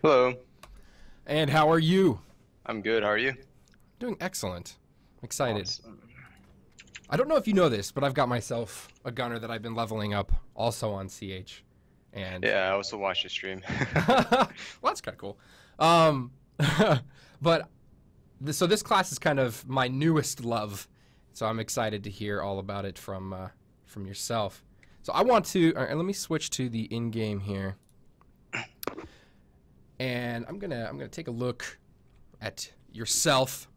Hello. And how are you? I'm good. How are you? Doing excellent. I'm excited. Awesome. I don't know if you know this, but I've got myself a gunner that I've been leveling up also on CH. And Yeah, I also watched your stream. well, that's kind of cool. Um, but so this class is kind of my newest love, so I'm excited to hear all about it from yourself. So I want to. All right, let me switch to the in-game here, and I'm gonna take a look at yourself.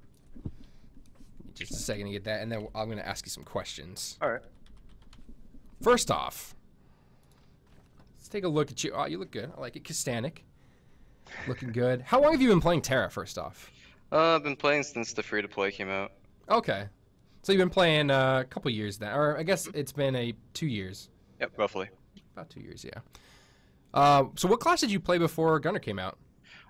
Just a second to get that, and then I'm gonna ask you some questions. All right. First off, let's take a look at you. Oh, you look good. I like it. Kastanik. Looking good. How long have you been playing TERA, first off? I've been playing since the free-to-play came out. Okay. So you've been playing a couple years now. Or I guess it's been 2 years. Yep, roughly. About 2 years, yeah. So what class did you play before Gunner came out?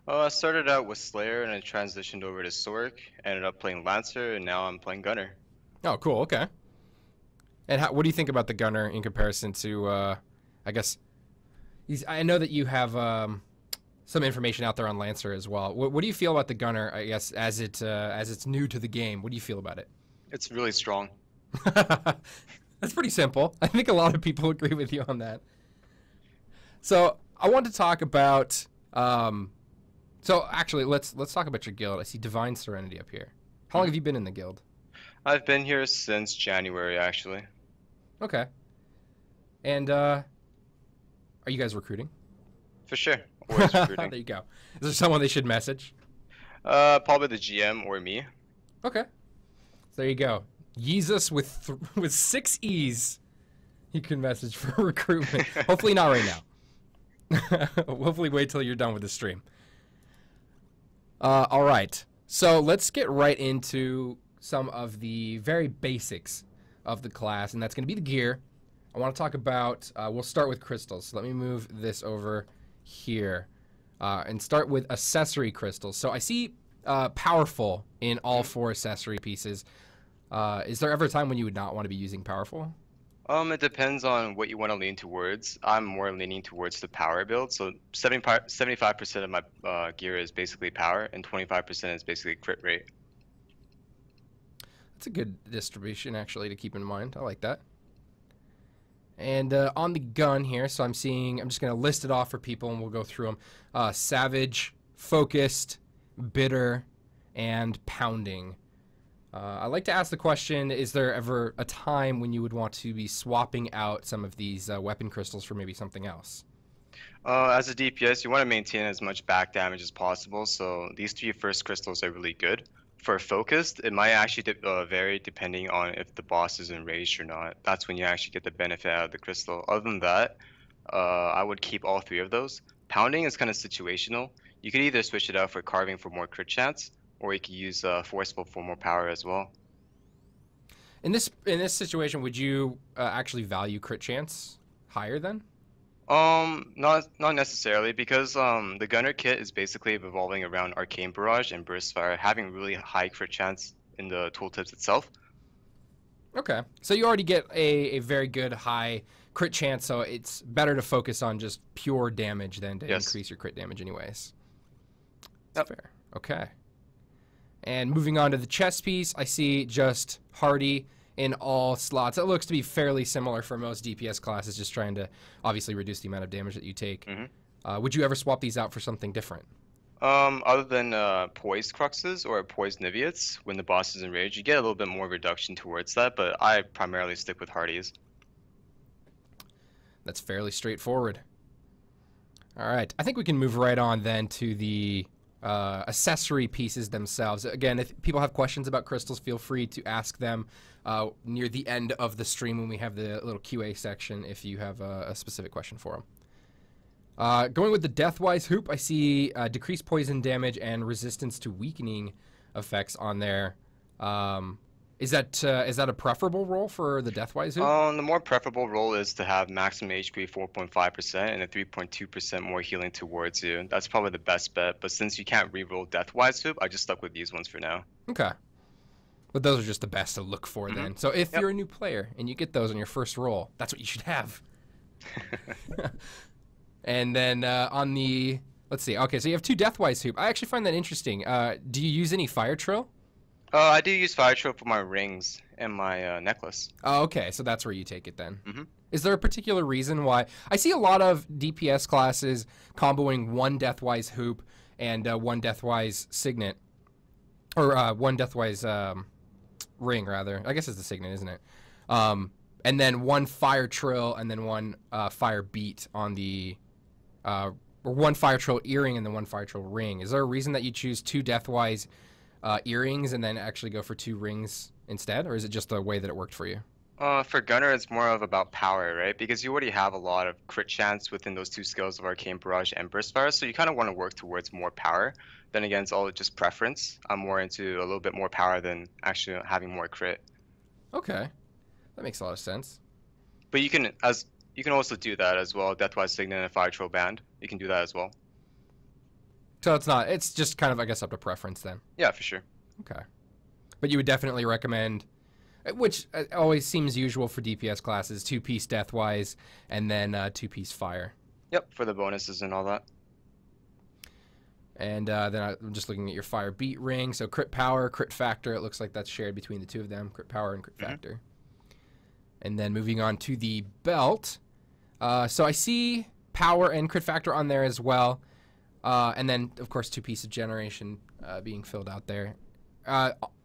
I started out with Slayer and I transitioned over to Sork, ended up playing Lancer, and now I'm playing Gunner. Oh, cool. Okay. And what do you think about the Gunner in comparison to, I guess, I know that you have some information out there on Lancer as well. What do you feel about the Gunner, I guess, as it's new to the game? What do you feel about it? It's really strong. That's pretty simple. I think a lot of people agree with you on that. So I want to talk about. So actually, let's talk about your guild. I see Divine Serenity up here. How long have you been in the guild? I've been here since January, actually. Okay. And are you guys recruiting? For sure. Always recruiting. There you go. Is there someone they should message? Probably the GM or me. Okay. So there you go. Yeeeeezus with 6 E's. You can message for recruitment. Hopefully not right now. Hopefully wait till you're done with the stream. All right. So let's get right into some of the very basics of the class, and that's going to be the gear. I want to talk about, we'll start with crystals. So let me move this over here and start with accessory crystals. So I see powerful in all 4 accessory pieces. Is there ever a time when you would not want to be using powerful? It depends on what you want to lean towards. I'm more leaning towards the power build. So 75% of my gear is basically power, and 25% is basically crit rate. That's a good distribution, actually, to keep in mind. I like that. And on the gun here, so I'm just going to list it off for people, and we'll go through them. Savage, Focused, Bitter, and Pounding. I like to ask the question, is there ever a time when you would want to be swapping out some of these weapon crystals for maybe something else? As a DPS, you want to maintain as much back damage as possible, so these 3 first crystals are really good. For focused, it might actually vary depending on if the boss is enraged or not. That's when you actually get the benefit out of the crystal. Other than that, I would keep all 3 of those. Pounding is kind of situational. You could either switch it out for carving for more crit chance, or you could use forceful for more power as well. In this situation, would you actually value crit chance higher then? Not necessarily, because the gunner kit is basically revolving around arcane barrage and burst fire, having really high crit chance in the tooltips itself. Okay, so you already get a very good high crit chance, so it's better to focus on just pure damage than to increase your crit damage anyways. That's fair. Okay. And moving on to the chest piece, I see just Hardy in all slots. It looks to be fairly similar for most DPS classes, just trying to obviously reduce the amount of damage that you take. Would you ever swap these out for something different? Other than poised cruxes or poised niviettes, when the boss is enraged, you get a little bit more reduction towards that, but I primarily stick with Hardies. That's fairly straightforward. All right, I think we can move right on then to the accessory pieces themselves. Again, if people have questions about crystals, feel free to ask them near the end of the stream when we have the little QA section if you have a specific question for them. Going with the Deathwise hoop, I see decreased poison damage and resistance to weakening effects on there. Is that a preferable role for the Deathwise hoop? The more preferable role is to have maximum HP 4.5% and a 3.2% more healing towards you. That's probably the best bet, but since you can't reroll Deathwise hoop, I just stuck with these ones for now. Okay. But those are just the best to look for then. So if you're a new player and you get those on your first roll, that's what you should have. And then on the Let's see. Okay, so you have 2 Deathwise Hoop. I actually find that interesting. Do you use any Fire Trill? I do use fire trope for my rings and my necklace. Oh, okay, so that's where you take it then. Hmm. Is there a particular reason why? I see a lot of DPS classes comboing 1 Deathwise Hoop and 1 Deathwise Signet. Or 1 Deathwise ring, rather. I guess it's the Signet, isn't it? And then 1 Fire Trill and then 1 Fire Beat on the... or 1 Fire Trill earring and then 1 Fire Trill ring. Is there a reason that you choose 2 Deathwise earrings and then actually go for 2 rings instead? Or is it just the way that it worked for you? For Gunner, it's more of about power, right? Because you already have a lot of crit chance within those 2 skills of Arcane Barrage and Burst Fire, so you kind of want to work towards more power. Then again, it's all just preference. I'm more into a little bit more power than actually having more crit. Okay. That makes a lot of sense. But you can also do that as well. Deathwise Signet and Fire Troll Band. You can do that as well. So it's just kind of, I guess, up to preference then. Yeah, for sure. Okay. But you would definitely recommend, which always seems usual for DPS classes, 2-piece Deathwise and then 2-piece Fire. Yep, for the bonuses and all that. And then I'm just looking at your Fire Beat ring. So crit power, crit factor. It looks like that's shared between the 2 of them. Crit power and crit factor. And then moving on to the belt. So I see power and crit factor on there as well. And then, of course, 2 pieces of generation being filled out there.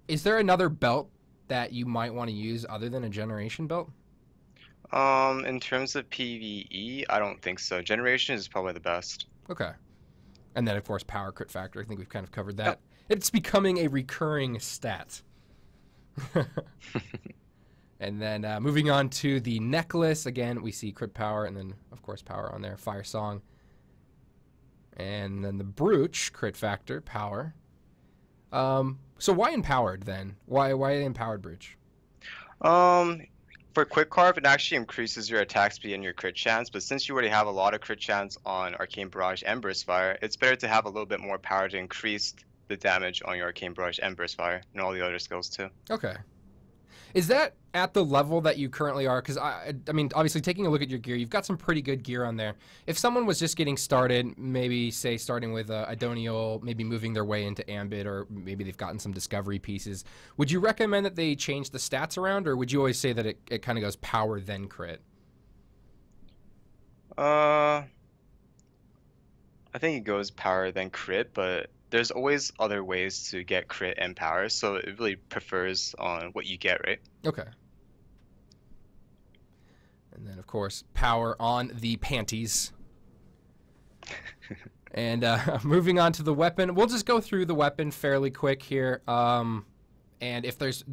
Is there another belt that you might want to use other than a generation belt? In terms of PvE, I don't think so. Generation is probably the best. Okay. And then, of course, power, crit factor. I think we've kind of covered that. Yep. It's becoming a recurring stat. And then moving on to the necklace. Again, we see crit power and then, of course, power on there. Fire Song. And then the brooch, crit factor, power. So why empowered then? Why empowered brooch? For quick carve, it actually increases your attack speed and your crit chance. But since you already have a lot of crit chance on Arcane Barrage and Burst Fire, it's better to have a little bit more power to increase the damage on your Arcane Barrage and Burst Fire and all the other skills too. Okay. Is that at the level that you currently are? Because, I mean, obviously, taking a look at your gear, you've got some pretty good gear on there. If someone was just getting started, maybe, say, starting with Idonial, maybe moving their way into Ambit, or maybe they've gotten some Discovery pieces, would you recommend that they change the stats around, or would you always say that it kind of goes power, then crit? I think it goes power, then crit, but there's always other ways to get crit and power, so it really prefers on what you get, right? Okay. And then, of course, power on the panties. And moving on to the weapon, we'll just go through the weapon fairly quick here. And if there's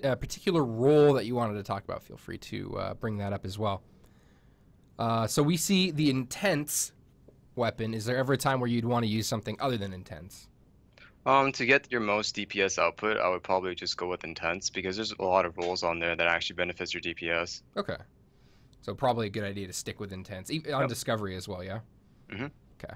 a particular role that you wanted to talk about, feel free to bring that up as well. So we see the Intense weapon. Is there ever a time where you'd want to use something other than Intense? To get your most DPS output, I would probably just go with Intense because there's a lot of roles on there that actually benefits your DPS. Okay. So probably a good idea to stick with Intense. On Discovery as well, yeah? Mm-hmm. Okay.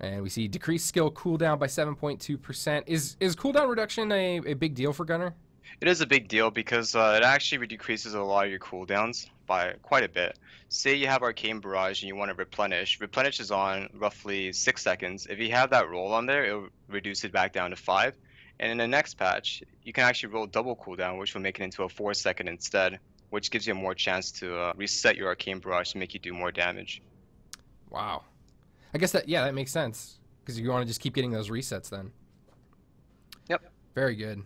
And we see decreased skill cooldown by 7.2%. Is cooldown reduction a big deal for Gunner? It is a big deal because it actually decreases a lot of your cooldowns by quite a bit. Say you have Arcane Barrage and you want to replenish. Replenish is on roughly 6 seconds. If you have that roll on there, it'll reduce it back down to 5. And in the next patch, you can actually roll double cooldown, which will make it into a 4-second instead, which gives you more chance to reset your Arcane Barrage to make you do more damage. Wow. I guess that makes sense because you want to just keep getting those resets then. Yep. Very good.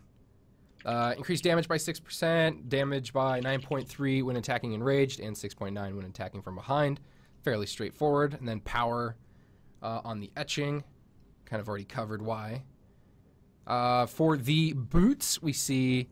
Increased damage by 6%, damage by 9.3 when attacking enraged, and 6.9 when attacking from behind. Fairly straightforward. And then power on the etching. Kind of already covered why. For the boots, we see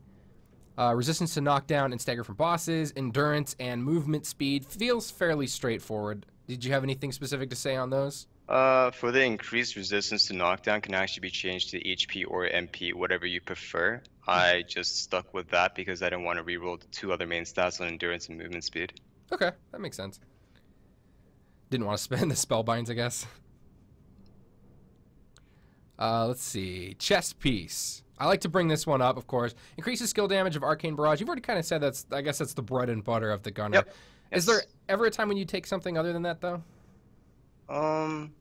resistance to knockdown and stagger from bosses, endurance, and movement speed. Feels fairly straightforward. Did you have anything specific to say on those? For the increased resistance to knockdown can actually be changed to HP or MP, whatever you prefer. I just stuck with that because I didn't want to reroll the 2 other main stats on endurance and movement speed. Okay, that makes sense. Didn't want to spend the spellbinds, I guess. Let's see. Chest piece. I like to bring this one up, of course. Increases skill damage of Arcane Barrage. You've already kind of said I guess that's the bread and butter of the Gunner. Yep. Is there ever a time when you take something other than that, though? Um,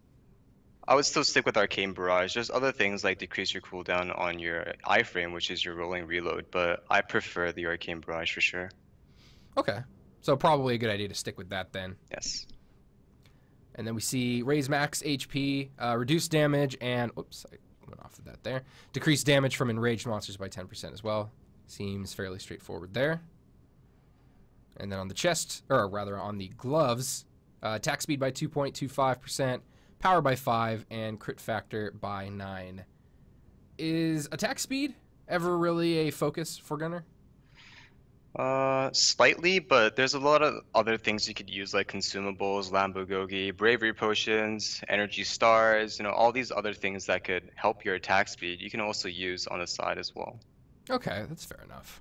I would still stick with Arcane Barrage. There's other things like decrease your cooldown on your iframe, which is your rolling reload, but I prefer the Arcane Barrage for sure. Okay. So probably a good idea to stick with that then. Yes. And then we see raise max HP, reduce damage, and oops, I went off of that there. Decrease damage from enraged monsters by 10% as well. Seems fairly straightforward there. And then on the chest, or rather on the gloves, attack speed by 2.25%, power by 5, and crit factor by 9. Is attack speed ever really a focus for Gunner? Slightly, but there's a lot of other things you could use like consumables, Lambogogi, bravery potions, energy stars, all these other things that could help your attack speed. You can also use on the side as well. Okay, that's fair enough.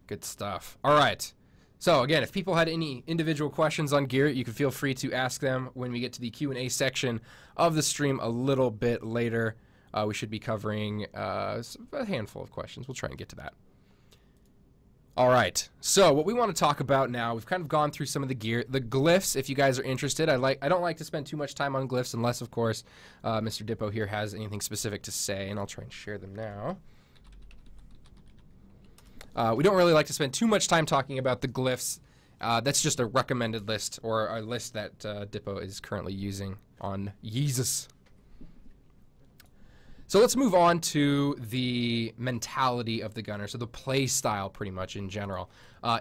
Good stuff. All right. So again, if people had any individual questions on gear, you can feel free to ask them when we get to the Q&A section of the stream a little bit later. We should be covering a handful of questions. We'll try and get to that. All right, so what we want to talk about now, we've kind of gone through some of the gear, the glyphs. If you guys are interested, I don't like to spend too much time on glyphs unless, of course, Mr. Dippo here has anything specific to say, and I'll try and share them now. We don't really like to spend too much time talking about the glyphs. That's just a recommended list, or a list that Dippo is currently using on Yeeeeeezus. So let's move on to the mentality of the gunner, so the play style pretty much in general.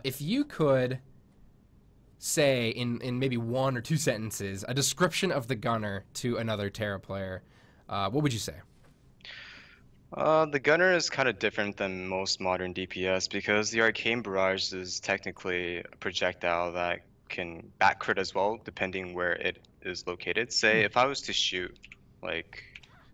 If you could say in maybe 1 or 2 sentences a description of the gunner to another TERA player, what would you say? The gunner is kind of different than most modern DPS because the Arcane Barrage is technically a projectile that can back crit as well, depending where it is located. Say, if I was to shoot, like,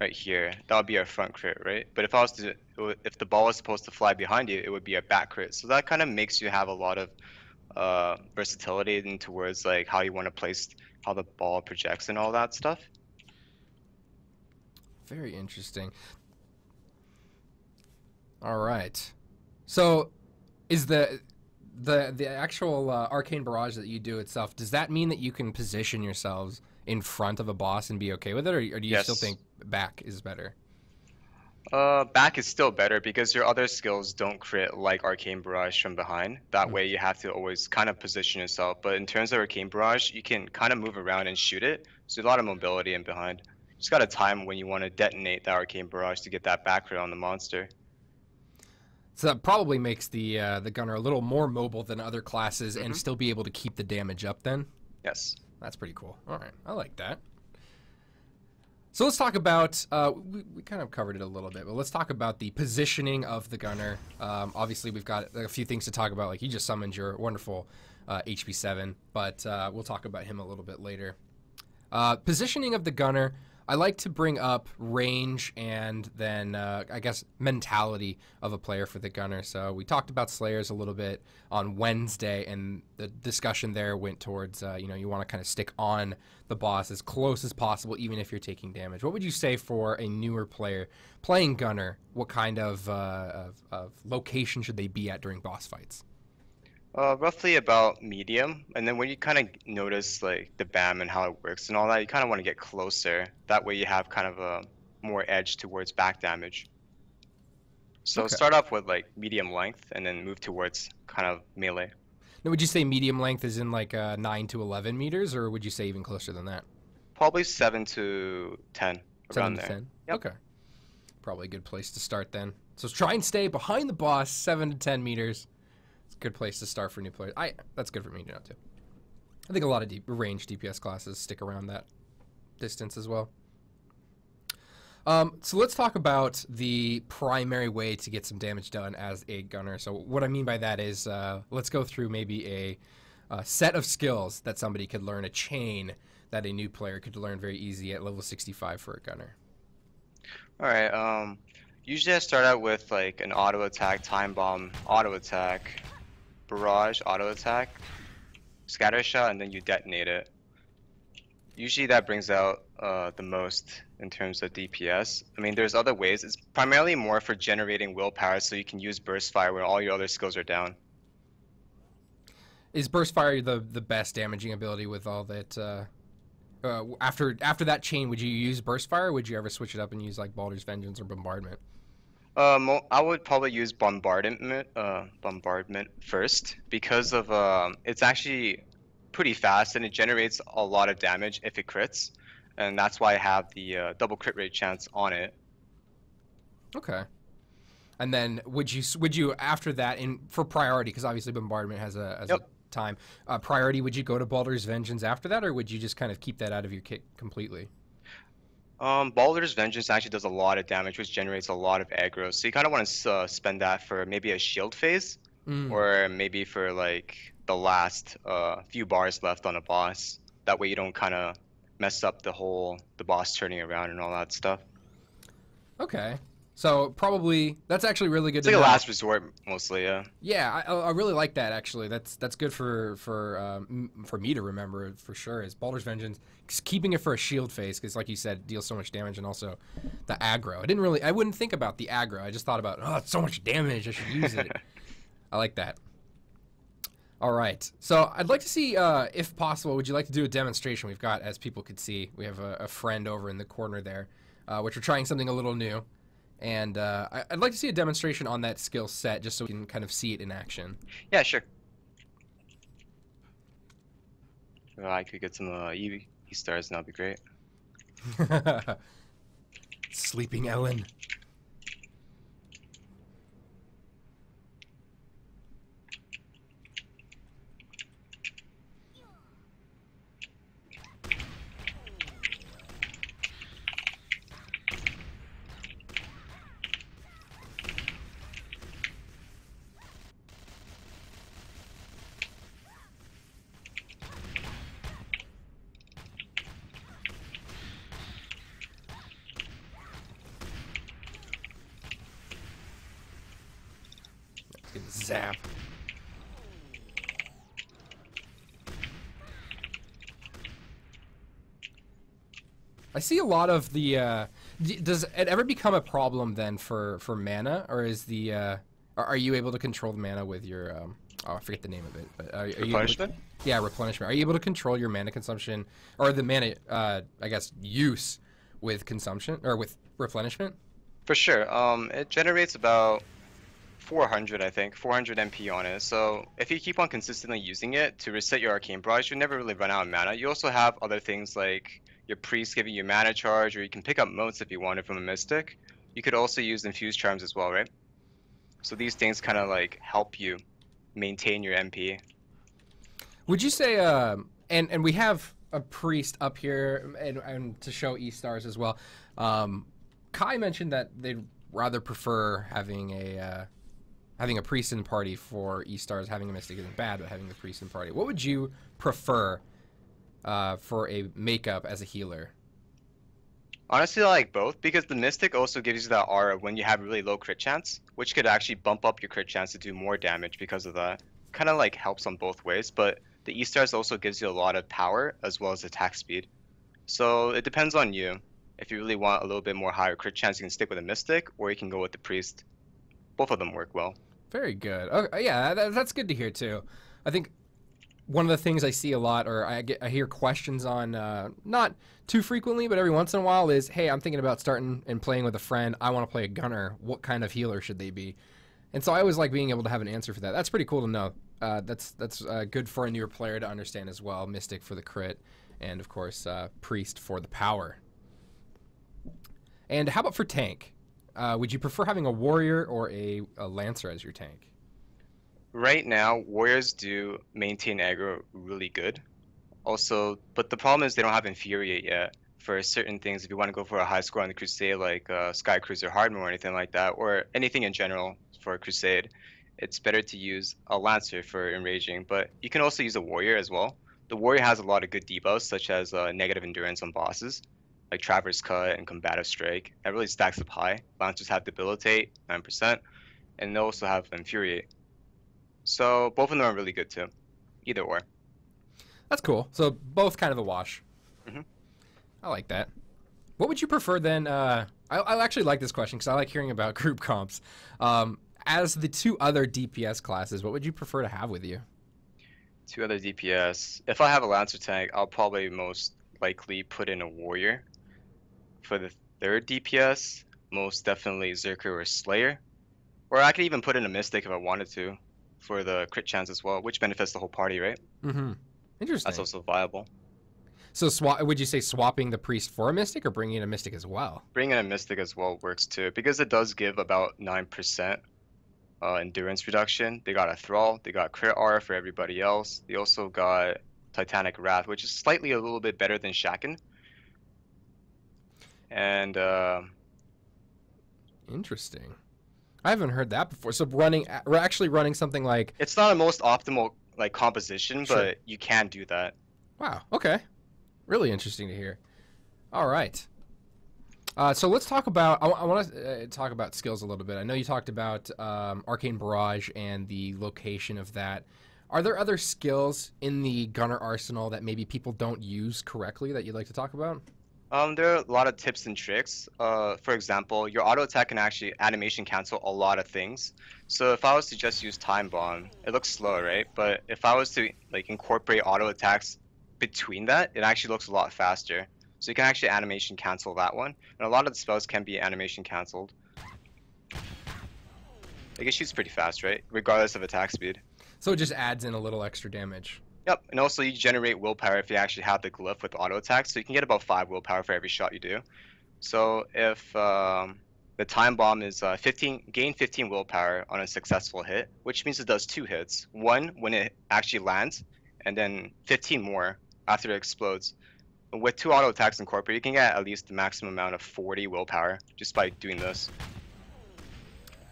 right here, that would be a front crit, right? But if the ball was supposed to fly behind you, it would be a back crit. So that kind of makes you have a lot of versatility in towards like how you want to place how the ball projects and all that stuff. Very interesting. All right. So is the actual Arcane Barrage that you do itself, does that mean that you can position yourselves in front of a boss and be okay with it, or do you still think back is better? Back is still better because your other skills don't crit like Arcane Barrage from behind. That way you have to always kind of position yourself. But in terms of Arcane Barrage, you can kind of move around and shoot it. So a lot of mobility in behind. Just got a time when you want to detonate that Arcane Barrage to get that back crit on the monster. So that probably makes the gunner a little more mobile than other classes and still be able to keep the damage up then? Yes. That's pretty cool. All right, I like that. So let's talk about, we kind of covered it a little bit, but let's talk about the positioning of the gunner. Obviously, we've got a few things to talk about, like you just summoned your wonderful HP7, but we'll talk about him a little bit later. Positioning of the gunner, I like to bring up range and then, I guess, mentality of a player for the gunner. So we talked about Slayers a little bit on Wednesday, and the discussion there went towards, you want to kind of stick on the boss as close as possible, even if you're taking damage. What would you say for a newer player playing gunner? What kind of location should they be at during boss fights? Roughly about medium, and then when you kind of notice like the BAM and how it works and all that, you kind of want to get closer. That way you have kind of a more edge towards back damage. So start off with like medium length and then move towards kind of melee. Now, would you say medium length is in like 9 to 11 meters, or would you say even closer than that? Probably 7 to 10, around 7 to 10? Yep. Okay. Probably a good place to start then. So try and stay behind the boss, 7 to 10 meters. It's a good place to start for new players. That's good for me to know too. I think a lot of range DPS classes stick around that distance as well. So let's talk about the primary way to get some damage done as a gunner. So what I mean by that is let's go through maybe a set of skills that somebody could learn, a chain that a new player could learn very easy at level 65 for a gunner. All right. Usually I start out with like an auto attack, time bomb, auto attack, barrage, auto attack, scatter shot, and then you detonate it. Usually that brings out the most in terms of DPS. I mean, there's other ways. It's primarily more for generating willpower, so you can use burst fire when all your other skills are down. Is burst fire the best damaging ability with all that After that chain, would you use Burst Fire, or would you ever switch it up and use like Baldur's Vengeance or Bombardment? I would probably use bombardment first because of it's actually pretty fast and it generates a lot of damage if it crits, and that's why I have the double crit rate chance on it. Okay. And then would you after that in for priority, because obviously Bombardment has a Yep. time priority, would you go to Baldur's Vengeance after that, or would you just kind of keep that out of your kit completely? Baldur's Vengeance actually does a lot of damage, which generates a lot of aggro. So you kind of want to spend that for maybe a shield phase, Mm. or maybe for like the last few bars left on a boss. That way you don't kind of mess up the boss turning around and all that stuff. Okay. So probably that's actually really good It's to like a know. last resort mostly, yeah. Yeah, I really like that actually. That's good for me to remember for sure. Is Baldur's Vengeance keeping it for a shield phase, because like you said, it deals so much damage, and also the aggro. I wouldn't think about the aggro. I just thought about, oh, it's so much damage, I should use it. I like that. All right, so I'd like to see, if possible, would you like to do a demonstration? We've got, as people could see, we have a friend over in the corner there, which we're trying something a little new. And I'd like to see a demonstration on that skill set, just so we can kind of see it in action. Yeah, sure. Well, I could get some E stars, and that'd be great. Sleeping Ellen. Zap. I see a lot of the. Does it ever become a problem then for mana, or is the? Are you able to control the mana with your? Oh, I forget the name of it. But are you Replenishment? Yeah, replenishment. Are you able to control your mana consumption or the mana? I guess use with consumption or with replenishment? For sure. It generates about 400, I think, 400 MP on it. So if you keep on consistently using it to reset your arcane barrage, you'll never really run out of mana. You also have other things like your priest giving you mana charge, or you can pick up motes if you wanted from a mystic. You could also use infused charms as well, right? So these things kind of like help you maintain your MP. Would you say, and we have a priest up here, and to show E stars as well. Kai mentioned that they'd rather prefer having a priest in party for E stars. Having a mystic isn't bad, but having a priest in party. What would you prefer for a makeup as a healer? Honestly, I like both because the Mystic also gives you that aura when you have really low crit chance, which could actually bump up your crit chance to do more damage because of that. Kind of like helps on both ways, but the E-Stars also gives you a lot of power as well as attack speed. So it depends on you. If you really want a little bit more higher crit chance, you can stick with a Mystic, or you can go with the Priest. Both of them work well. Very good. Okay, yeah, that's good to hear too. I think one of the things I see a lot, or I hear questions on, not too frequently, but every once in a while, is, hey, I'm thinking about starting and playing with a friend. I want to play a gunner. What kind of healer should they be? And so I always like being able to have an answer for that. That's pretty cool to know. That's good for a newer player to understand as well. Mystic for the crit, and of course, Priest for the power. And how about for tank? Would you prefer having a warrior or a lancer as your tank? Right now, warriors do maintain aggro really good. Also, but the problem is they don't have Infuriate yet for certain things. If you want to go for a high score on the Crusade, like Sky Cruiser Hardman or anything like that, or anything in general for a Crusade, it's better to use a Lancer for enraging. But you can also use a warrior as well. The warrior has a lot of good debuffs, such as negative endurance on bosses, like Traverse Cut and Combative Strike. That really stacks up high. Lancers have Debilitate, 9%, and they also have Infuriate. So both of them are really good too. Either or. That's cool. So both kind of a wash. Mm-hmm. I like that. What would you prefer then? I actually like this question because I like hearing about group comps. As the two other DPS classes, what would you prefer to have with you? Two other DPS. If I have a Lancer tank, I'll probably most likely put in a warrior. For the third DPS, most definitely Zerker or Slayer. Or I could even put in a Mystic if I wanted to, for the crit chance as well, which benefits the whole party, right? Mm-hmm. Interesting. That's also viable. So would you say swapping the priest for a mystic or bringing in a mystic as well? Bringing in a Mystic as well works too, because it does give about 9% endurance reduction. They got a Thrall, they got crit R for everybody else. They also got Titanic Wrath, which is slightly a little bit better than Shaken. And Interesting. I haven't heard that before. So we're actually running something like. it's not a most optimal like composition, Sure. but you can do that. Wow. Okay. Really interesting to hear. All right. So let's talk about. I want to talk about skills a little bit. I know you talked about Arcane Barrage and the location of that. Are there other skills in the Gunner arsenal that maybe people don't use correctly that you'd like to talk about? There are a lot of tips and tricks. For example, your auto attack can actually animation cancel a lot of things. So if I was to just use Time Bomb, it looks slow, right? But if I was to like incorporate auto attacks between that, it actually looks a lot faster. So you can actually animation cancel that one. And a lot of the spells can be animation canceled. Like it shoots pretty fast, right? Regardless of attack speed. So it just adds in a little extra damage. Yep, and also you generate willpower if you actually have the glyph with auto attack, so you can get about 5 willpower for every shot you do. So if the time bomb is gain 15 willpower on a successful hit, which means it does 2 hits. One when it actually lands, and then 15 more after it explodes. With 2 auto attacks incorporated, you can get at least the maximum amount of 40 willpower just by doing this.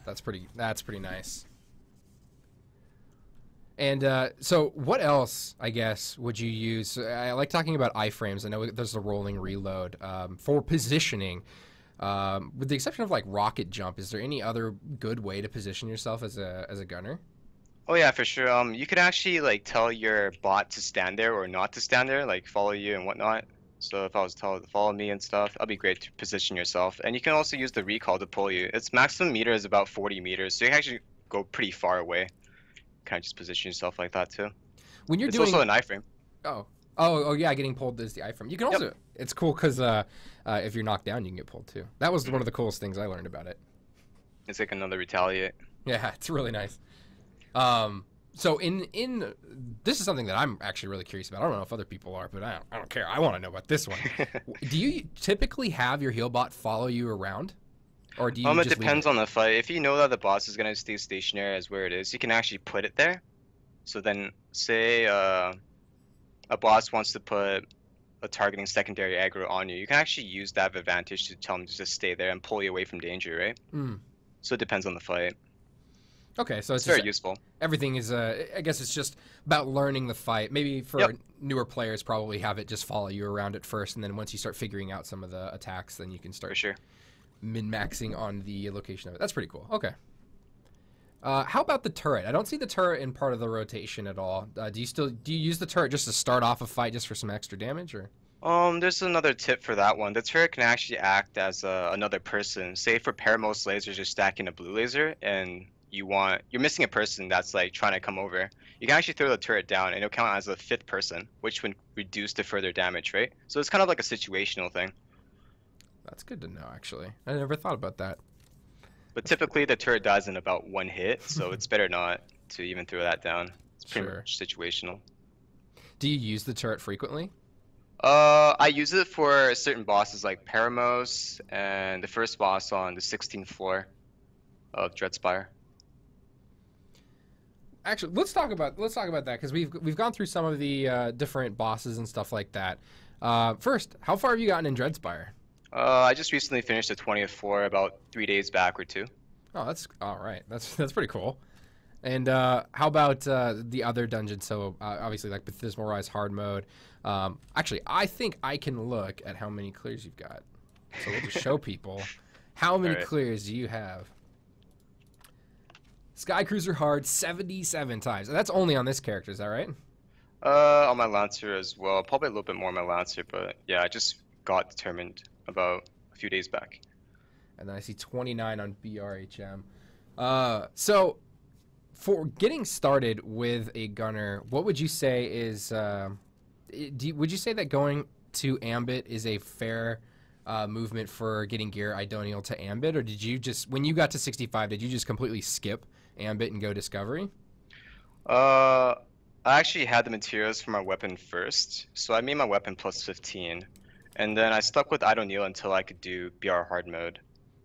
That's pretty nice. And so what else, I guess, would you use? I like talking about iframes. I know there's the rolling reload. For positioning, with the exception of like rocket jump, is there any other good way to position yourself as a gunner? Oh yeah, for sure. You could actually like tell your bot to stand there or not to stand there, like follow you and whatnot. So if I was told to follow me and stuff, that'd be great to position yourself. And you can also use the recall to pull you. Its maximum meter is about 40 meters, so you can actually go pretty far away. Kind of just position yourself like that too. When you're It's doing also an iframe. Oh yeah, getting pulled is the iframe. You can also it's cool because if you're knocked down, you can get pulled too. That was one of the coolest things I learned about it. It's like another retaliate. Yeah, it's really nice. So in this is something that I'm actually really curious about. I don't know if other people are, but I don't care. I want to know about this one. Do you typically have your heal bot follow you around? Or do you It just depends on the fight. If you know that the boss is gonna stay stationary as where it is, you can actually put it there. So then, say a boss wants to put a targeting secondary aggro on you, you can actually use that advantage to tell them to just stay there and pull you away from danger, right? So it depends on the fight. Okay, so It's very useful. Everything is, I guess it's just about learning the fight. Maybe for newer players, probably have it just follow you around at first, and then once you start figuring out some of the attacks, then you can start For sure. min-maxing on the location of it. That's pretty cool. Okay. How about the turret? I don't see the turret in part of the rotation at all. Do you use the turret just to start off a fight just for some extra damage, or? There's another tip for that one. The turret can actually act as another person. Say for Paramos lasers, you're stacking a blue laser, and you're missing a person that's like trying to come over. You can actually throw the turret down, and it'll count as a 5th person, which would reduce the further damage, right? So it's kind of like a situational thing. That's good to know, actually. I never thought about that. But typically the turret dies in about 1 hit, so it's better not to even throw that down. It's pretty much situational. Do you use the turret frequently? I use it for certain bosses like Paramos and the first boss on the 16th floor of Dreadspire. Actually, let's talk about that because we've gone through some of the different bosses and stuff like that. First, how far have you gotten in Dreadspire? I just recently finished the 20th floor about 3 days back or 2. Oh, that's all right. That's pretty cool. And how about the other dungeons? So obviously, like Baptismal Rise hard mode. Actually, I think I can look at how many clears you've got. So we'll just show people how many clears do you have. Sky Cruiser hard 77 times. And that's only on this character. Is that right? On my Lancer as well. Probably a little bit more on my Lancer, but yeah, I just got determined about a few days back. And then I see 29 on BRHM. So for getting started with a gunner, what would you say is would you say that going to ambit is a fair movement for getting gear Idonial to ambit, or did you just, when you got to 65, did you just completely skip ambit and go discovery? I actually had the materials for my weapon first, so I made my weapon plus 15, and then I stuck with Idonial until I could do BR hard mode.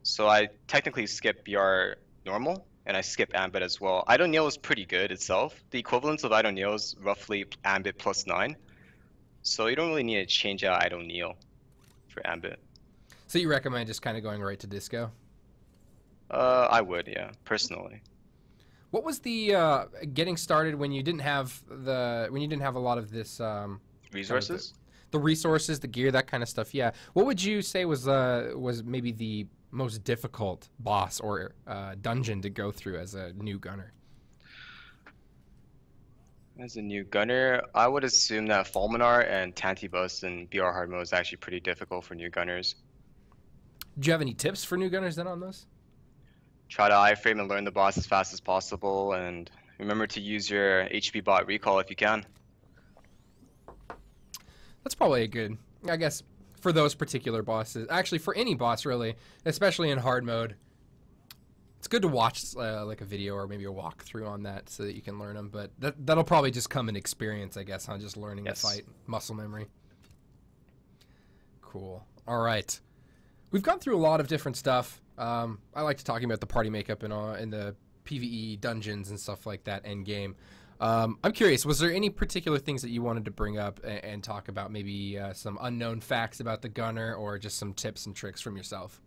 So I technically skipped BR normal, and I skip ambit as well. Idonial is pretty good itself. The equivalence of Idonial is roughly ambit plus 9, so you don't really need to change out Idonial for ambit. So you recommend just kind of going right to disco? I would, yeah, personally. What was the getting started when you didn't have a lot of this Resources? the resources, the gear, that kind of stuff? Yeah. What would you say was maybe the most difficult boss or dungeon to go through as a new gunner? As a new gunner, I would assume that Fulminar and Tantibus and BR hard mode is actually pretty difficult for new gunners. Do you have any tips for new gunners then on those? Try to iframe and learn the boss as fast as possible, and remember to use your HP bot recall if you can. That's probably a good, I guess, for those particular bosses. Actually, for any boss, really, especially in hard mode. It's good to watch like a video or maybe a walkthrough on that so that you can learn them, but that'll probably just come in experience, I guess, on just learning the fight, muscle memory. Cool. All right. We've gone through a lot of different stuff. I like to talking about the party makeup and the PvE dungeons and stuff like that end game. I'm curious, was there any particular things that you wanted to bring up and talk about? Maybe some unknown facts about the gunner, or just some tips and tricks from yourself?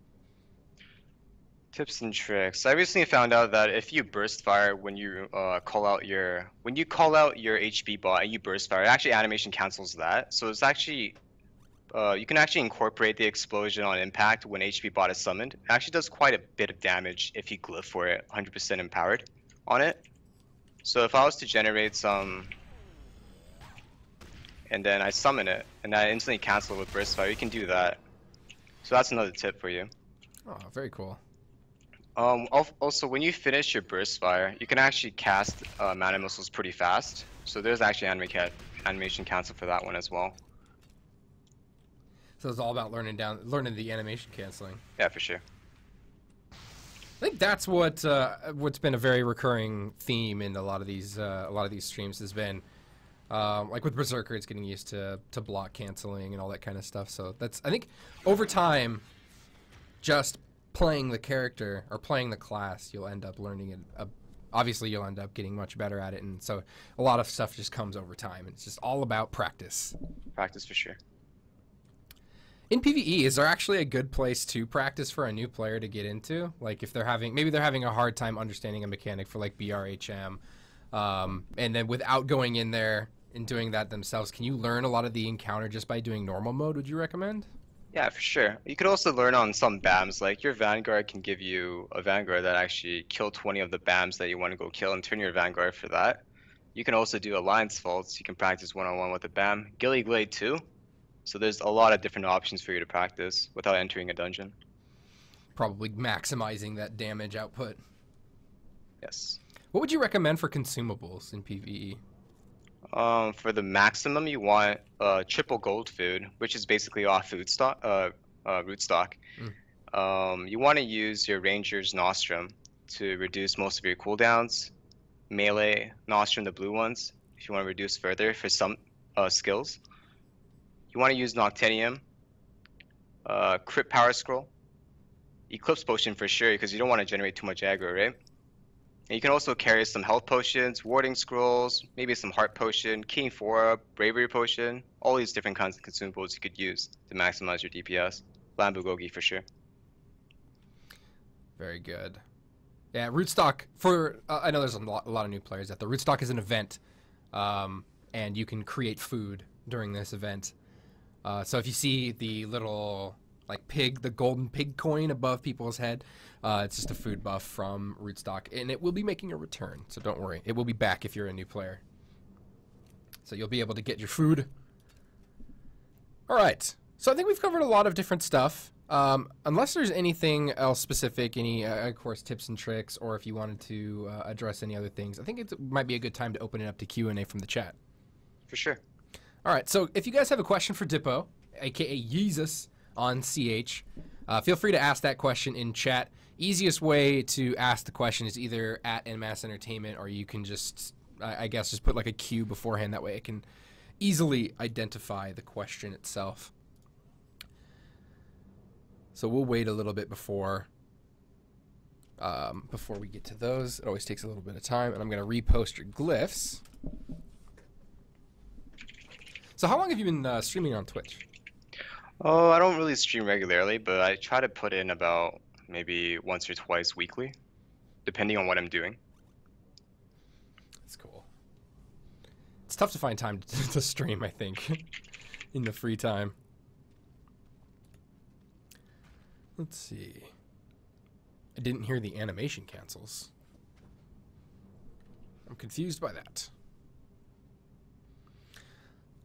Tips and tricks. I recently found out that if you burst fire when you call out your HP bot and you burst fire, it actually animation cancels that. So it's actually you can actually incorporate the explosion on impact when HP bot is summoned. It actually does quite a bit of damage if you glyph for it 100% empowered on it. So if I was to generate some and then I summon it and I instantly cancel it with burst fire, you can do that. So that's another tip for you. Oh, very cool. Also, when you finish your burst fire, you can actually cast mana missiles pretty fast. So there's actually animation cancel for that one as well. So it's all about learning the animation canceling. Yeah, for sure. I think that's what's been a very recurring theme in a lot of these streams has been like with Berserker, it's getting used to block canceling and all that kind of stuff. So that's, I think, over time, just playing the character or playing the class, you'll end up learning it. Obviously, you'll end up getting much better at it, and so a lot of stuff just comes over time. And it's just all about practice. Practice for sure. In PvE, is there actually a good place to practice for a new player to get into? Like if they're having a hard time understanding a mechanic for like BRHM, and then without going in there and doing that themselves, can you learn a lot of the encounter just by doing normal mode? Would you recommend? Yeah, for sure. You could also learn on some BAMs, like your Vanguard can give you a Vanguard that actually kill 20 of the BAMs that you want to go kill and turn your Vanguard for that. You can also do Alliance Faults. You can practice one-on-one with a BAM. Gilly Glade too. So there's a lot of different options for you to practice without entering a dungeon. Probably maximizing that damage output. Yes. What would you recommend for consumables in PvE? For the maximum, you want triple gold food, which is basically off root stock. You want to use your Ranger's Nostrum to reduce most of your cooldowns. Melee Nostrum, the blue ones, if you want to reduce further for some skills. You want to use Noctenium, Crypt Power Scroll, Eclipse Potion for sure, because you don't want to generate too much aggro, right? And you can also carry some health potions, warding scrolls, maybe some heart potion, King Fora, bravery potion, all these different kinds of consumables you could use to maximize your DPS. Lambugogi for sure. Very good. Yeah, Rootstock, for I know there's a lot of new players out there. Rootstock is an event, and you can create food during this event. So if you see the little like pig, the golden pig coin above people's head, it's just a food buff from Rootstock, and it will be making a return, so don't worry. It will be back if you're a new player. So you'll be able to get your food. All right. So I think we've covered a lot of different stuff. Unless there's anything else specific, any, of course, tips and tricks, or if you wanted to address any other things, I think it might be a good time to open it up to Q&A from the chat. For sure. All right, so if you guys have a question for Dippo, aka Yeeeeezus, on CH. Feel free to ask that question in chat. Easiest way to ask the question is either at NMAS Entertainment, or you can just, I guess, just put like a Q beforehand. That way it can easily identify the question itself. So we'll wait a little bit before we get to those. It always takes a little bit of time, and I'm going to repost your glyphs. So how long have you been streaming on Twitch? Oh, I don't really stream regularly, but I try to put in about maybe once or twice weekly, depending on what I'm doing. That's cool. It's tough to find time to stream, I think, in the free time. Let's see. I didn't hear the animation cancels. I'm confused by that.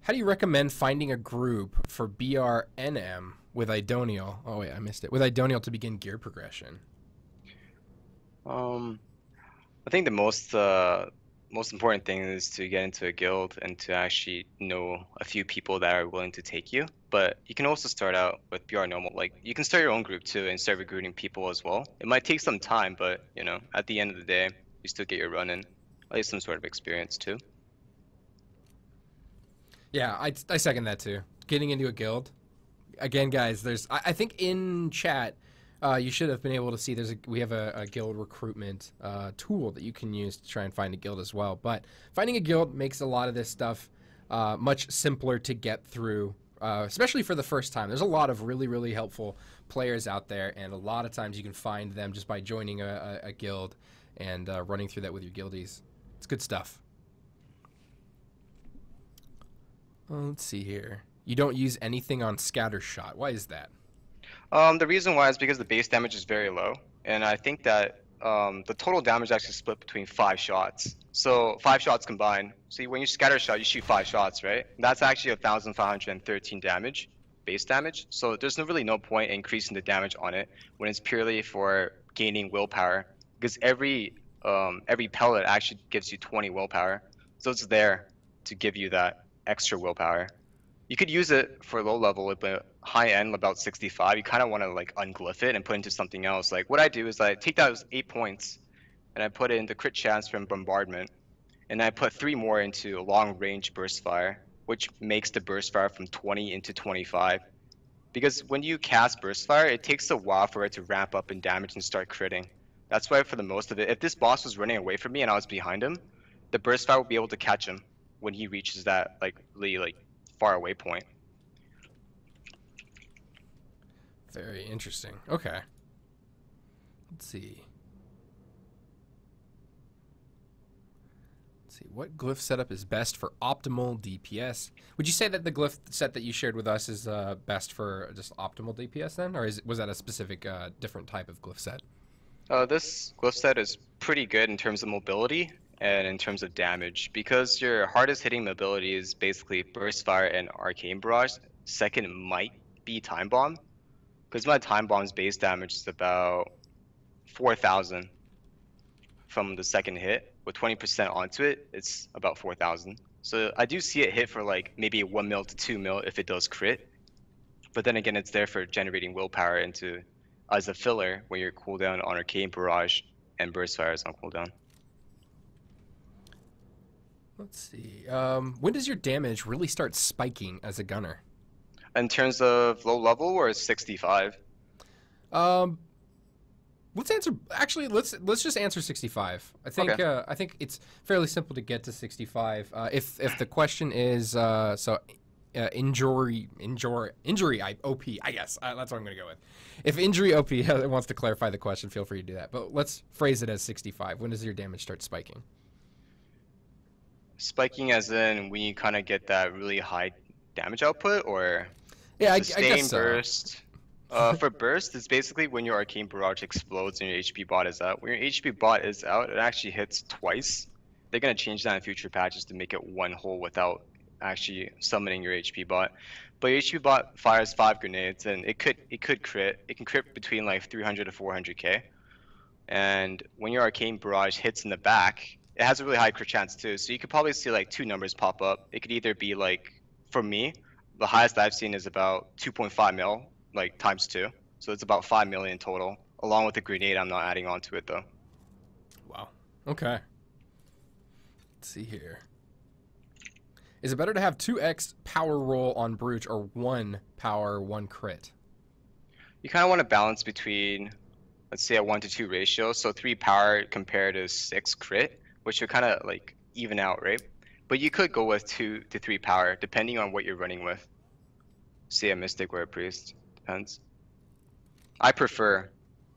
How do you recommend finding a group for BRNM with Idonial? Oh wait, I missed it. With Idonial to begin gear progression. I think the most important thing is to get into a guild and to actually know a few people that are willing to take you. But you can also start out with BR normal. Like, you can start your own group too and start recruiting people as well. It might take some time, but you know, at the end of the day, you still get your run in, at least some sort of experience too. Yeah, I second that too. Getting into a guild. Again, guys, there's I think in chat you should have been able to see we have a guild recruitment tool that you can use to try and find a guild as well. But finding a guild makes a lot of this stuff much simpler to get through, especially for the first time. There's a lot of really, really helpful players out there, and a lot of times you can find them just by joining a guild and running through that with your guildies. It's good stuff. Let's see here. You don't use anything on scatter shot. Why is that? The reason why is because the base damage is very low, and I think that the total damage actually split between 5 shots. So 5 shots combined. See, when you scatter shot, you shoot 5 shots, right? That's actually 1,513 damage, base damage. So there's really no point in increasing the damage on it when it's purely for gaining willpower, because every pellet actually gives you 20 willpower. So it's there to give you that extra willpower. You could use it for low level, but high end about 65. You kind of want to like unglyph it and put it into something else. Like what I do is I take those 8 points and I put it into crit chance from bombardment, and I put 3 more into long range burst fire, which makes the burst fire from 20 into 25. Because when you cast burst fire, it takes a while for it to ramp up in damage and start critting. That's why for the most of it, if this boss was running away from me and I was behind him, the burst fire would be able to catch him when he reaches that like really like far away point. Very interesting. Okay. Let's see. What glyph setup is best for optimal DPS? Would you say that the glyph set that you shared with us is best for just optimal DPS then, or was that a specific different type of glyph set? This glyph set is pretty good in terms of mobility and in terms of damage, because your hardest hitting mobility is basically burst fire and arcane barrage. Second might be time bomb, because my time bomb's base damage is about 4,000 from the second hit. With 20% onto it, it's about 4,000. So I do see it hit for like maybe 1 mil to 2 mil if it does crit, but then again, it's there for generating willpower into as a filler when your cooldown on arcane barrage and burst fire is on cooldown. Let's see. When does your damage really start spiking as a gunner? In terms of low level, or 65? Let's answer. Actually, let's just answer 65. I think Okay. I think it's fairly simple to get to 65. If the question is injury OP, I guess that's what I'm gonna go with. If injury OP wants to clarify the question, feel free to do that. But let's phrase it as 65. When does your damage start spiking? Spiking as in when you kind of get that really high damage output, or Yeah, I sustained guess so. burst? For burst, it's basically when your arcane barrage explodes and your HP bot is out. When your HP bot is out, it actually hits twice. They're gonna change that in future patches to make it one hole without actually summoning your HP bot. But your HP bot fires 5 grenades, and it could crit. It can crit between like 300 to 400k. And when your arcane barrage hits in the back, it has a really high crit chance too. So you could probably see like 2 numbers pop up. It could either be like, for me, The highest I've seen is about 2.5 mil, like times 2. So it's about 5 million total, along with the grenade I'm not adding onto it though. Wow. Okay. Let's see here. Is it better to have 2x power roll on Brooch or 1 power, 1 crit? You kind of want to balance between, let's say, a 1-to-2 ratio. So 3 power compared to 6 crit, which would kind of like even out, right? But you could go with 2 to 3 power, depending on what you're running with. Say a Mystic or a Priest, depends. I prefer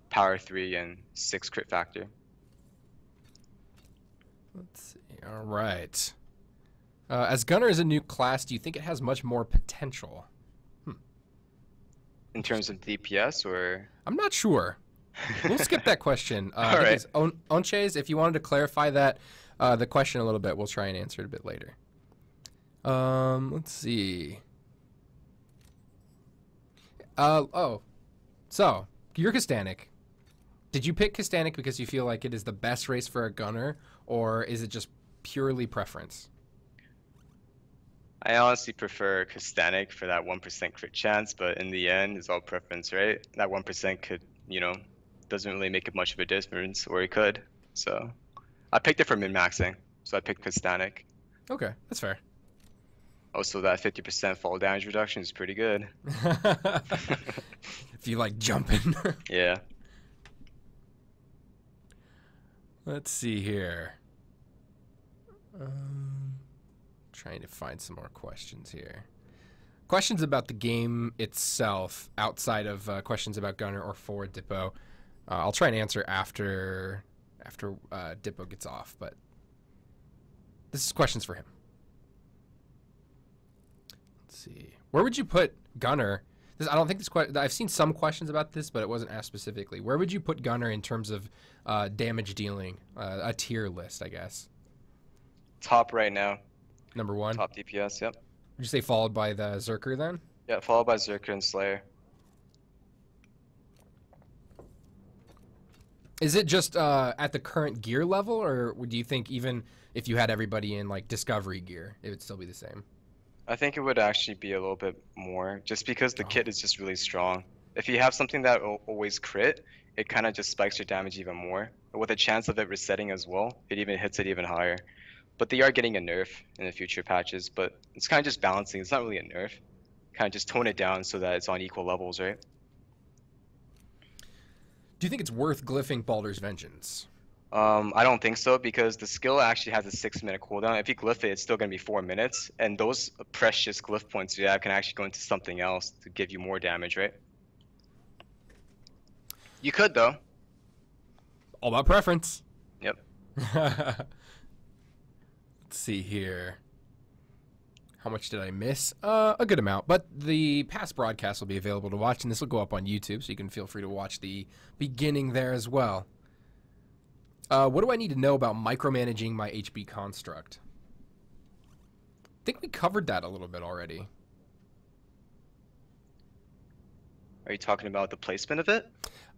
power 3 and 6 crit factor. Let's see. All right. As Gunner is a new class, do you think it has much more potential? In terms of DPS, or? I'm not sure. We'll skip that question. All right. Onches, if you wanted to clarify that, the question a little bit, we'll try and answer it a bit later. Let's see. So, you're Kastanic. Did you pick Kastanic because you feel like it is the best race for a gunner, or is it just purely preference? I honestly prefer Kastanic for that 1% crit chance, but in the end, it's all preference, right? That 1% could, doesn't really make much of a difference, or it could. So, I picked it for min-maxing, so I picked Kastanic. Okay, that's fair. Also, that 50% fall damage reduction is pretty good. If you like jumping. Yeah. Let's see here. Trying to find some more questions here. Questions about the game itself, outside of questions about Gunner or for Dippo. I'll try and answer after Dippo gets off, but this is questions for him. Let's see. Where would you put Gunner? I don't think I've seen some questions about this, but it wasn't asked specifically. Where would you put Gunner in terms of damage dealing? A tier list, I guess. Top right now. Number 1? Top DPS, yep. Would you say followed by the Zerker then? Yeah, followed by Zerker and Slayer. Is it just at the current gear level, or do you think even if you had everybody in like Discovery gear, it would still be the same? I think it would actually be a little bit more, just because the kit is just really strong. If you have something that will always crit, it kind of just spikes your damage even more. With a chance of it resetting as well, it even hits it even higher. But they are getting a nerf in the future patches, but it's kind of just balancing. It's not really a nerf. Kind of just tone it down so that it's on equal levels, right? Do you think it's worth glyphing Baldur's Vengeance? I don't think so, because the skill actually has a 6-minute cooldown. If you glyph it, it's still going to be 4 minutes, and those precious glyph points you have can actually go into something else to give you more damage, right? You could, though. All about preference. Yep. Let's see here. How much did I miss? A good amount, but the past broadcast will be available to watch, and this will go up on YouTube, so you can feel free to watch the beginning there as well. What do I need to know about micromanaging my HB construct? I think we covered that a little bit already. Are you talking about the placement of it?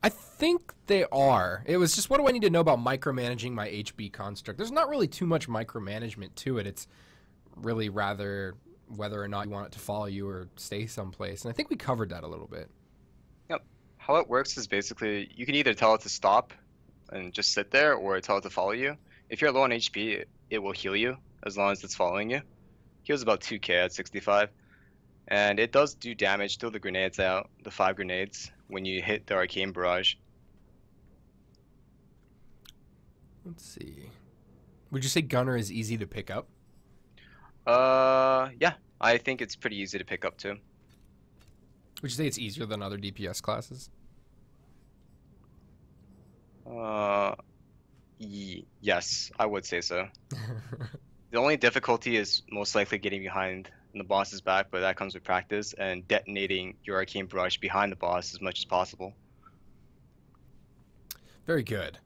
I think they are. It was just, what do I need to know about micromanaging my HB construct? There's not really too much micromanagement to it. It's really rather whether or not you want it to follow you or stay someplace. And I think we covered that a little bit. Yep. How it works is basically you can either tell it to stop and just sit there, or tell it to follow you. If you're low on HP, it will heal you as long as it's following you. Heals about 2k at 65. And it does do damage, throw the grenades out, the 5 grenades, when you hit the Arcane Barrage. Let's see. Would you say Gunner is easy to pick up? Yeah. I think it's pretty easy to pick up too. Would you say it's easier than other DPS classes? Yes, I would say so. The only difficulty is most likely getting behind the boss's back, but that comes with practice, and detonating your Arcane Barrage behind the boss as much as possible. Very good.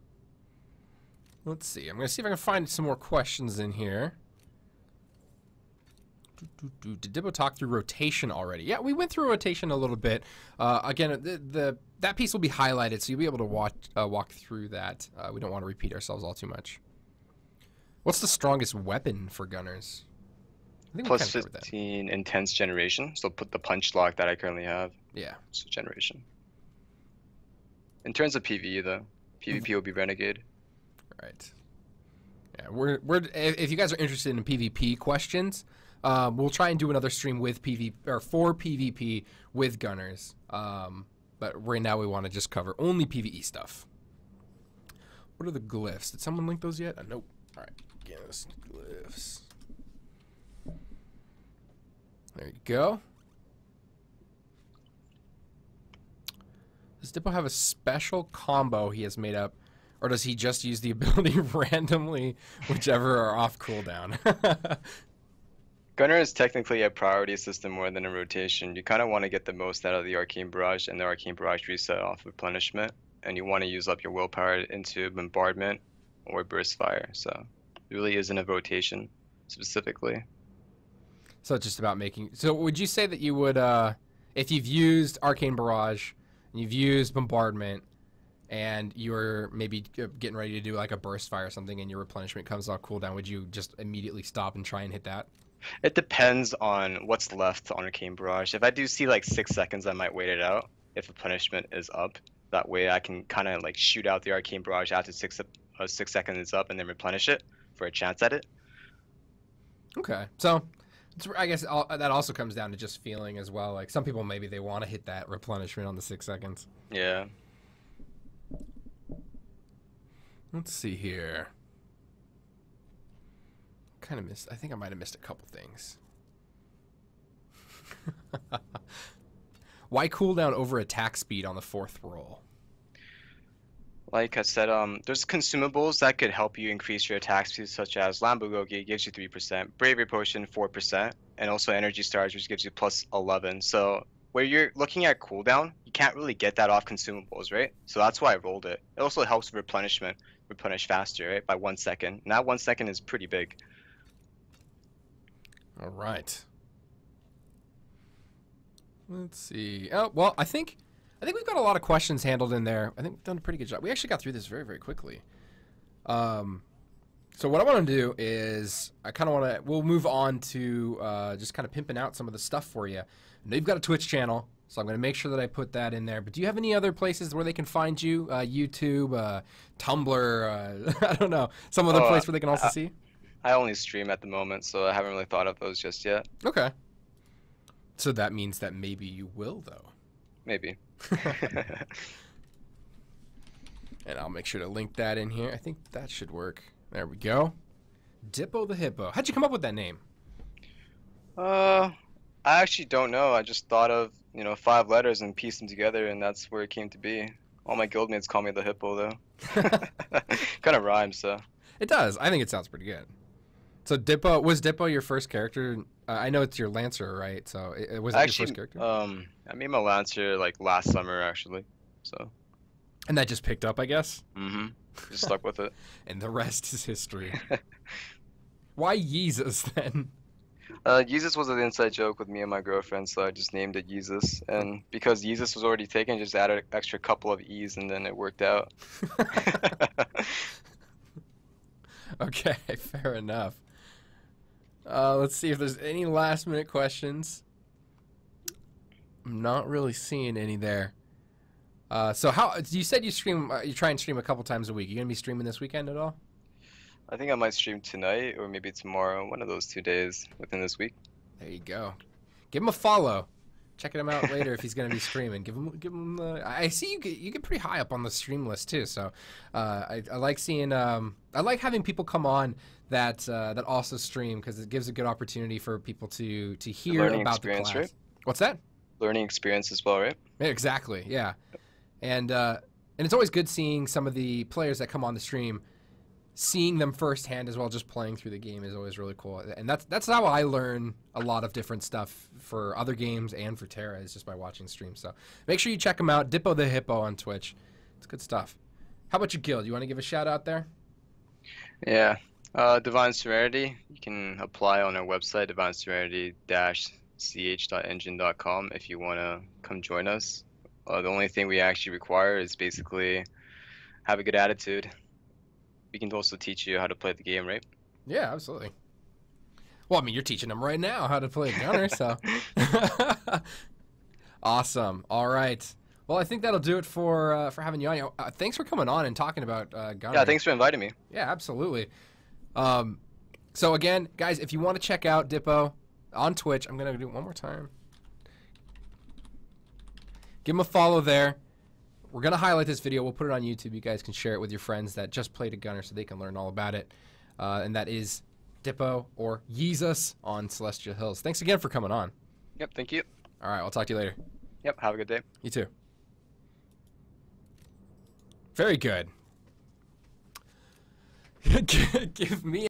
Let's see. I'm going to see if I can find some more questions in here. Did Dippo talk through rotation already? Yeah, we went through rotation a little bit. Again, that piece will be highlighted, so you'll be able to walk through that. We don't want to repeat ourselves all too much. What's the strongest weapon for gunners? I think we Plus kind of covered that. 15 intense generation. So put the punch lock that I currently have. Yeah. So generation. In terms of PvE though, PvP will be renegade. Right. Yeah, we're if you guys are interested in PvP questions, we'll try and do another stream with PvP or for PvP with gunners. But right now we want to just cover only PvE stuff. What are the glyphs? Did someone link those yet? Nope. All right. Yes, glyphs. There you go. Does Dippo have a special combo he has made up, or does he just use the ability randomly, whichever are off cooldown? Gunner is technically a priority system more than a rotation. You kind of want to get the most out of the Arcane Barrage and the Arcane Barrage reset off replenishment, and you want to use up your willpower into Bombardment or Burst Fire. So it really isn't a rotation specifically. So it's just about making. So would you say that you would, if you've used Arcane Barrage, and you've used Bombardment, and you're maybe getting ready to do like a Burst Fire or something, and your replenishment comes off cooldown, would you just immediately stop and try and hit that? It depends on what's left on Arcane Barrage. If I do see like 6 seconds, I might wait it out if replenishment is up. That way I can kind of like shoot out the Arcane Barrage after 6 seconds is up and then replenish it for a chance at it. Okay, so I guess that also comes down to just feeling as well. Like some people maybe they want to hit that replenishment on the 6 seconds. Yeah. Let's see here. Kind of missed. I think I might have missed a couple things. Why cooldown over attack speed on the 4th roll? Like I said, there's consumables that could help you increase your attack speed, such as Lambogogi gives you 3%, Bravery Potion 4%, and also Energy Stars, which gives you plus 11. So where you're looking at cooldown, you can't really get that off consumables, right? So that's why I rolled it. It also helps with replenishment, replenish faster, right, by 1 second. And that 1 second is pretty big. All right. Let's see. Oh, well, I think we've got a lot of questions handled in there. I think we've done a pretty good job. We actually got through this very, very quickly. So what I want to do is we'll move on to just kind of pimping out some of the stuff for you. I know you've got a Twitch channel, so I'm going to make sure that I put that in there. But do you have any other places where they can find you? YouTube, Tumblr, I don't know. Some other place where they can also see? I only stream at the moment, so I haven't really thought of those just yet. Okay. So that means that maybe you will, though. Maybe. And I'll make sure to link that in here. I think that should work. There we go. Dippo the Hippo. How'd you come up with that name? I actually don't know. I just thought of, 5 letters and pieced them together, and that's where it came to be. All my guildmates call me the Hippo, though. Kind of rhymes, so. It does. I think it sounds pretty good. So was Dippo your first character? I know it's your Lancer, right? So was that your first character? I made my Lancer like last summer, actually. So. And that just picked up, I guess? Mm-hmm. Just stuck with it. And the rest is history. Why Yeeeeezus, then? Yeezus was an inside joke with me and my girlfriend, so I just named it Yeezus. And because Yeezus was already taken, just added an extra couple of E's, and then it worked out. Okay, fair enough. Let's see if there's any last minute questions. I'm not really seeing any there. So how you said you stream? You try and stream a couple times a week. You gonna be streaming this weekend at all? I think I might stream tonight or maybe tomorrow. One of those 2 days within this week. There you go. Give him a follow. Check him out later if he's gonna be streaming. Give him. I see you get pretty high up on the stream list too. So I like seeing. I like having people come on that also stream because it gives a good opportunity for people to hear about the class. Right? What's that? Learning experience as well, right? Yeah, exactly. Yeah, and it's always good seeing some of the players that come on the stream, seeing them firsthand as well. Just playing through the game is always really cool, and that's how I learn a lot of different stuff for other games and for TERA is just by watching streams. So make sure you check them out. Dippo the Hippo on Twitch. It's good stuff. How about your guild? You want to give a shout out there? Yeah. Divine Serenity, you can apply on our website, divineserenity-ch.engine.com if you want to come join us. The only thing we actually require is basically have a good attitude. We can also teach you how to play the game, right? Yeah, absolutely. Well, I mean, you're teaching them right now how to play a gunner, so. Awesome. All right. Well, I think that'll do it for having you on. Thanks for coming on and talking about gunnery. Yeah, thanks for inviting me. Yeah, absolutely. So again, guys, if you want to check out Dippo on Twitch, I'm gonna do it one more time. Give him a follow there. We're gonna highlight this video. We'll put it on YouTube. You guys can share it with your friends that just played a gunner, so they can learn all about it. And that is Dippo or Yeeeeezus on Celestial Hills. Thanks again for coming on. Yep, thank you. All right, I'll talk to you later. Yep, have a good day. You too. Very good. Give me